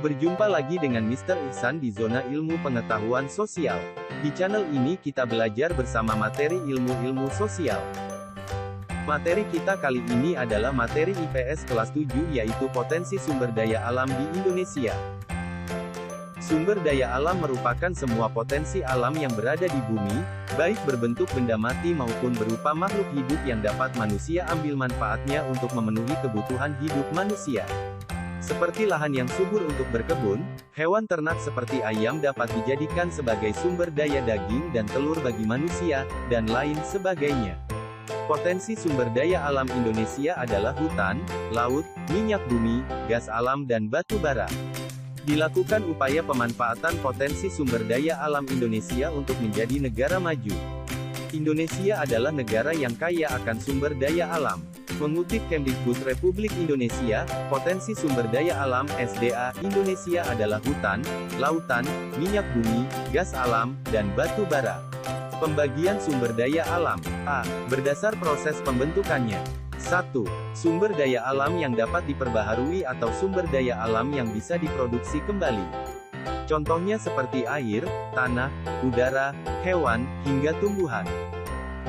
Berjumpa lagi dengan Mr. Ihsan di zona ilmu pengetahuan sosial. Di channel ini kita belajar bersama materi ilmu-ilmu sosial. Materi kita kali ini adalah materi IPS kelas 7 yaitu potensi sumber daya alam di Indonesia. Sumber daya alam merupakan semua potensi alam yang berada di bumi, baik berbentuk benda mati maupun berupa makhluk hidup yang dapat manusia ambil manfaatnya untuk memenuhi kebutuhan hidup manusia. Seperti lahan yang subur untuk berkebun, hewan ternak seperti ayam dapat dijadikan sebagai sumber daya daging dan telur bagi manusia, dan lain sebagainya. Potensi sumber daya alam Indonesia adalah hutan, laut, minyak bumi, gas alam dan batu bara. Dilakukan upaya pemanfaatan potensi sumber daya alam Indonesia untuk menjadi negara maju. Indonesia adalah negara yang kaya akan sumber daya alam. Mengutip Kemdikbud Republik Indonesia, potensi sumber daya alam (SDA) Indonesia adalah hutan, lautan, minyak bumi, gas alam, dan batu bara. Pembagian sumber daya alam. A. Berdasar proses pembentukannya. 1. Sumber daya alam yang dapat diperbaharui atau sumber daya alam yang bisa diproduksi kembali. Contohnya seperti air, tanah, udara, hewan, hingga tumbuhan.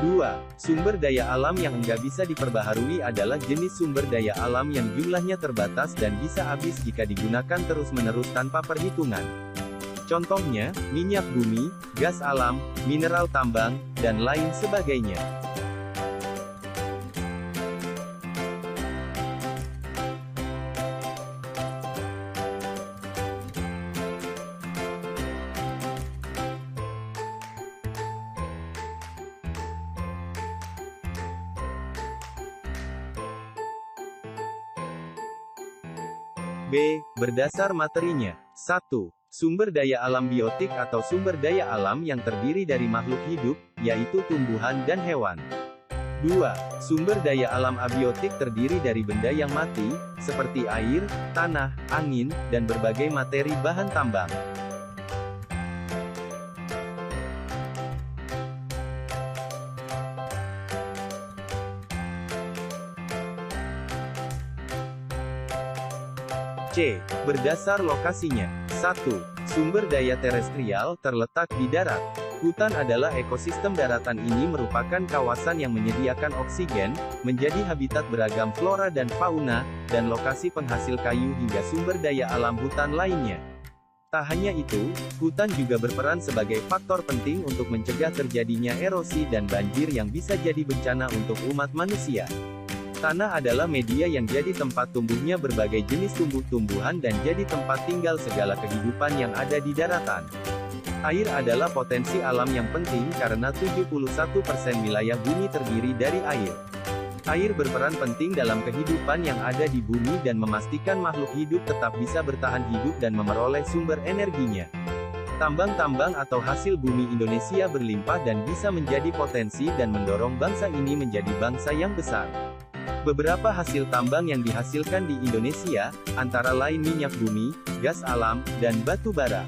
2. Sumber daya alam yang enggak bisa diperbaharui adalah jenis sumber daya alam yang jumlahnya terbatas dan bisa habis jika digunakan terus-menerus tanpa perhitungan. Contohnya, minyak bumi, gas alam, mineral tambang, dan lain sebagainya. B. Berdasar materinya. 1. Sumber daya alam biotik atau sumber daya alam yang terdiri dari makhluk hidup, yaitu tumbuhan dan hewan. 2. Sumber daya alam abiotik terdiri dari benda yang mati, seperti air, tanah, angin, dan berbagai materi bahan tambang. C. Berdasar lokasinya. 1. Sumber daya terestrial terletak di darat. Hutan adalah ekosistem daratan. Ini merupakan kawasan yang menyediakan oksigen, menjadi habitat beragam flora dan fauna, dan lokasi penghasil kayu hingga sumber daya alam hutan lainnya. Tak hanya itu, hutan juga berperan sebagai faktor penting untuk mencegah terjadinya erosi dan banjir yang bisa jadi bencana untuk umat manusia. Tanah adalah media yang jadi tempat tumbuhnya berbagai jenis tumbuh-tumbuhan dan jadi tempat tinggal segala kehidupan yang ada di daratan. Air adalah potensi alam yang penting karena 71% wilayah bumi terdiri dari air. Air berperan penting dalam kehidupan yang ada di bumi dan memastikan makhluk hidup tetap bisa bertahan hidup dan memperoleh sumber energinya. Tambang-tambang atau hasil bumi Indonesia berlimpah dan bisa menjadi potensi dan mendorong bangsa ini menjadi bangsa yang besar. Beberapa hasil tambang yang dihasilkan di Indonesia, antara lain minyak bumi, gas alam, dan batu bara.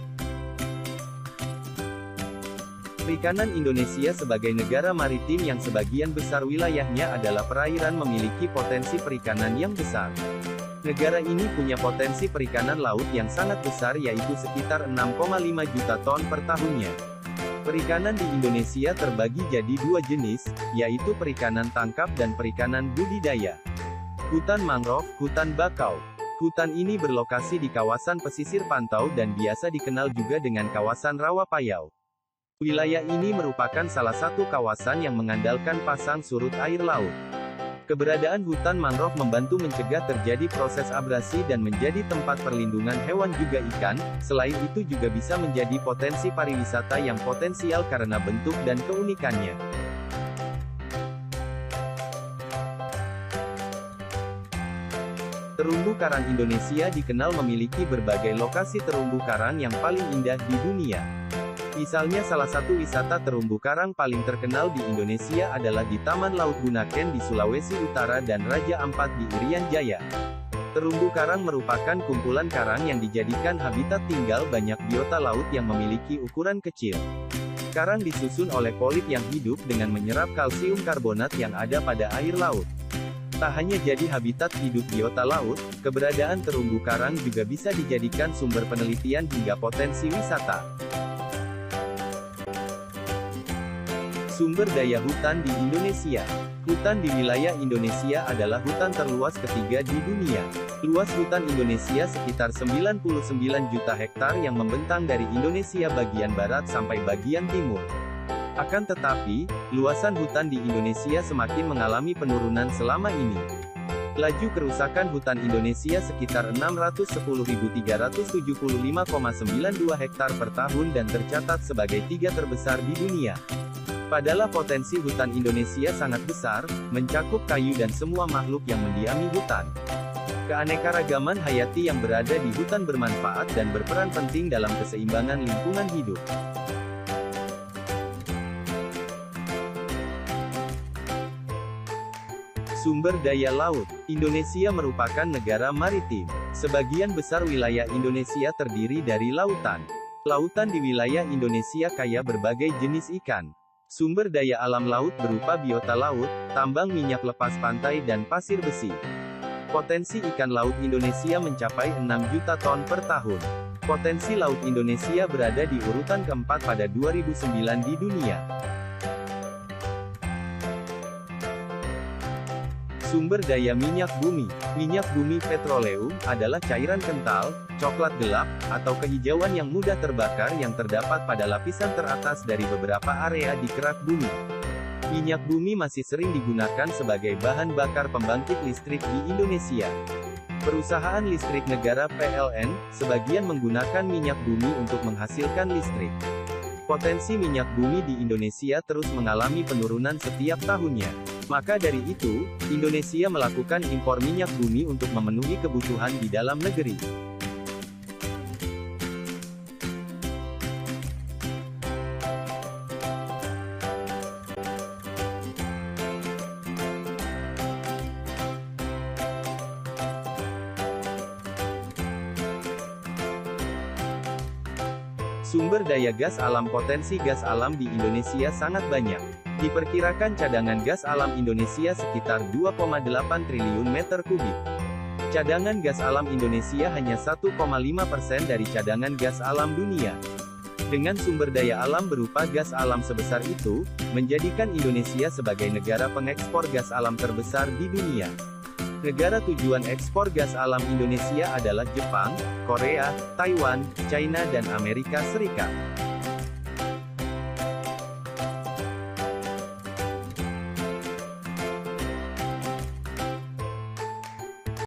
Perikanan Indonesia sebagai negara maritim yang sebagian besar wilayahnya adalah perairan memiliki potensi perikanan yang besar. Negara ini punya potensi perikanan laut yang sangat besar yaitu sekitar 6,5 juta ton per tahunnya. Perikanan di Indonesia terbagi jadi dua jenis, yaitu perikanan tangkap dan perikanan budidaya. Hutan mangrove, hutan bakau. Hutan ini berlokasi di kawasan pesisir pantau dan biasa dikenal juga dengan kawasan rawa payau. Wilayah ini merupakan salah satu kawasan yang mengandalkan pasang surut air laut. Keberadaan hutan mangrove membantu mencegah terjadi proses abrasi dan menjadi tempat perlindungan hewan juga ikan. Selain itu juga bisa menjadi potensi pariwisata yang potensial karena bentuk dan keunikannya. Terumbu karang Indonesia dikenal memiliki berbagai lokasi terumbu karang yang paling indah di dunia. Misalnya salah satu wisata terumbu karang paling terkenal di Indonesia adalah di Taman Laut Bunaken di Sulawesi Utara dan Raja Ampat di Irian Jaya. Terumbu karang merupakan kumpulan karang yang dijadikan habitat tinggal banyak biota laut yang memiliki ukuran kecil. Karang disusun oleh polip yang hidup dengan menyerap kalsium karbonat yang ada pada air laut. Tak hanya jadi habitat hidup biota laut, keberadaan terumbu karang juga bisa dijadikan sumber penelitian hingga potensi wisata. Sumber daya hutan di Indonesia. Hutan di wilayah Indonesia adalah hutan terluas ketiga di dunia. Luas hutan Indonesia sekitar 99 juta hektar yang membentang dari Indonesia bagian barat sampai bagian timur. Akan tetapi, luasan hutan di Indonesia semakin mengalami penurunan selama ini. Laju kerusakan hutan Indonesia sekitar 610.375,92 hektar per tahun dan tercatat sebagai tiga terbesar di dunia. Padahal potensi hutan Indonesia sangat besar, mencakup kayu dan semua makhluk yang mendiami hutan. Keanekaragaman hayati yang berada di hutan bermanfaat dan berperan penting dalam keseimbangan lingkungan hidup. Sumber daya laut. Indonesia merupakan negara maritim. Sebagian besar wilayah Indonesia terdiri dari lautan. Lautan di wilayah Indonesia kaya berbagai jenis ikan. Sumber daya alam laut berupa biota laut, tambang minyak lepas pantai dan pasir besi. Potensi ikan laut Indonesia mencapai 6 juta ton per tahun. Potensi laut Indonesia berada di urutan keempat pada 2009 di dunia. Sumber daya minyak bumi. Minyak bumi petroleum adalah cairan kental, coklat gelap, atau kehijauan yang mudah terbakar yang terdapat pada lapisan teratas dari beberapa area di kerak bumi. Minyak bumi masih sering digunakan sebagai bahan bakar pembangkit listrik di Indonesia. Perusahaan listrik negara PLN, sebagian menggunakan minyak bumi untuk menghasilkan listrik. Potensi minyak bumi di Indonesia terus mengalami penurunan setiap tahunnya. Maka dari itu, Indonesia melakukan impor minyak bumi untuk memenuhi kebutuhan di dalam negeri. Sumber daya gas alam. Potensi gas alam di Indonesia sangat banyak. Diperkirakan cadangan gas alam Indonesia sekitar 2,8 triliun meter kubik. Cadangan gas alam Indonesia hanya 1,5% dari cadangan gas alam dunia. Dengan sumber daya alam berupa gas alam sebesar itu, menjadikan Indonesia sebagai negara pengekspor gas alam terbesar di dunia. Negara tujuan ekspor gas alam Indonesia adalah Jepang, Korea, Taiwan, China dan Amerika Serikat.